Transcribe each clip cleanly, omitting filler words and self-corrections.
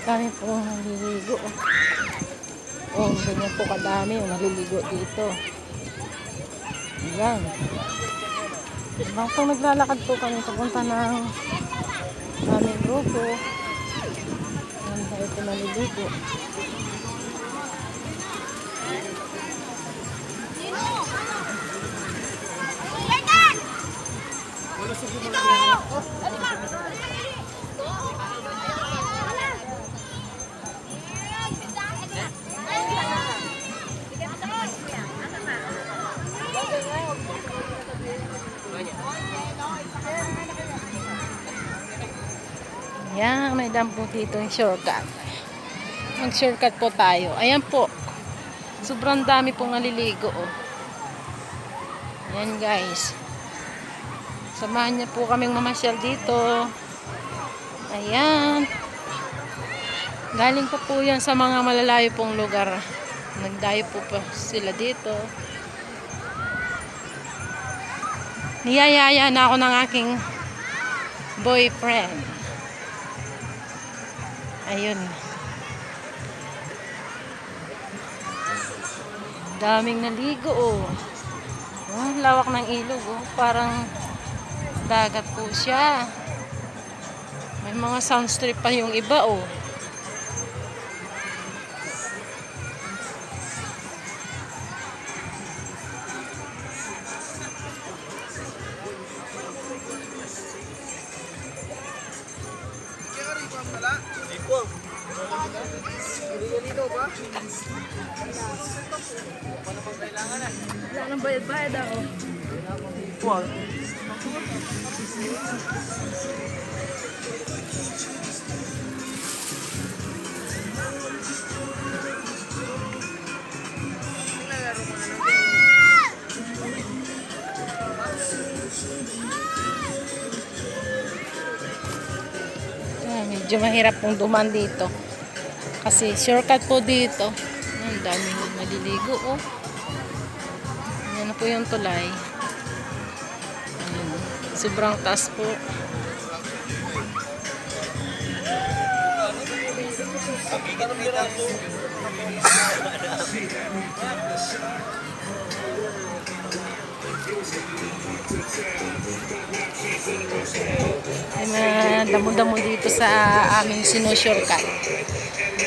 Dami pong naliligo. Oh, ganyan po kadami yung naliligo dito. Ayan. Habang naglalakad po kami papunta ng aming grupo. Ayan tayo po naliligo. Ayan, may dam po dito yung shortcut. Mag-shortcut po tayo. Ayan po. Sobrang dami pong naliligo. Oh. Ayan guys. Samahan niyo po kaming mamasyal dito. Ayan. Galing po yan sa mga malalayo pong lugar. Nagdayo po sila dito. Niyayaya na ako ng aking boyfriend. Ayun. Daming naligo oh. Oh, lawak ng ilog oh. Parang dagat po siya. May mga sound strip pa yung iba oh. Wala nang bayad-bayad ako. Wow. Medyo mahirap pong duman dito. Kasi shortcut po dito. Ang daming maliligo oh. Yan na po yung tulay. Ayan. Sobrang taas po. May mga damo-damo dito sa aming sinushortcut.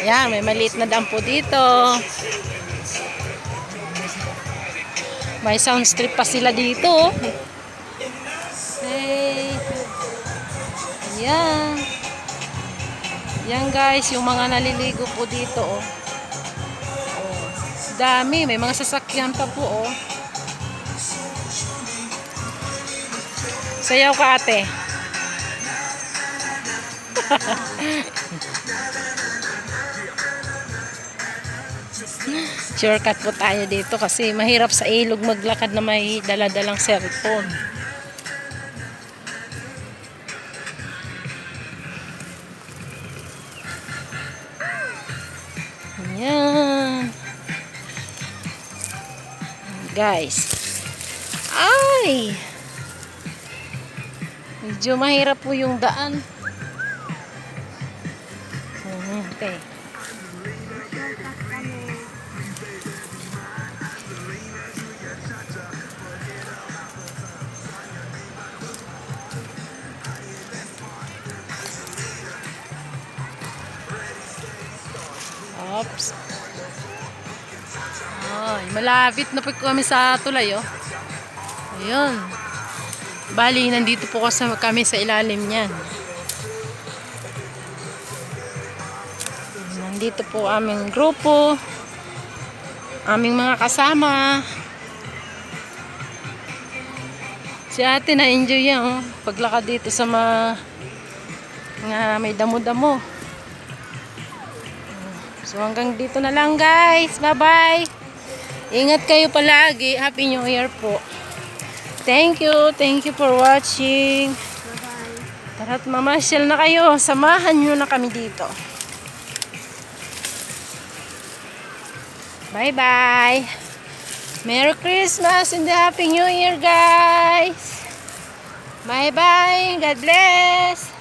Ayan, may maliit na dam po dito. May sound strip pa sila dito. Hey. Ayan. Ayan guys, yung mga naliligo po dito. Oh. Oh. Dami, may mga sasakyan pa po. Oh. Sayaw ka ate. Shortcut po tayo dito kasi mahirap sa ilog maglakad na may dala-dalang cellphone. Ayan. Guys. Ay! Medyo mahirap po yung daan. Okay. Oops. Ay, malapit na po kami sa tulay, oh. Ayun. Bali, nandito po kami sa ilalim niyan. Nandito po aming grupo. Aming mga kasama. Si ate na-enjoy yan, oh. Paglakad dito sa mga may damo-damo. So hanggang dito na lang guys. Bye-bye. Ingat kayo palagi. Happy New Year po. Thank you. Thank you for watching. Bye-bye. Tara't mamasyal na kayo. Samahan nyo na kami dito. Bye-bye. Merry Christmas and Happy New Year guys. Bye-bye. God bless.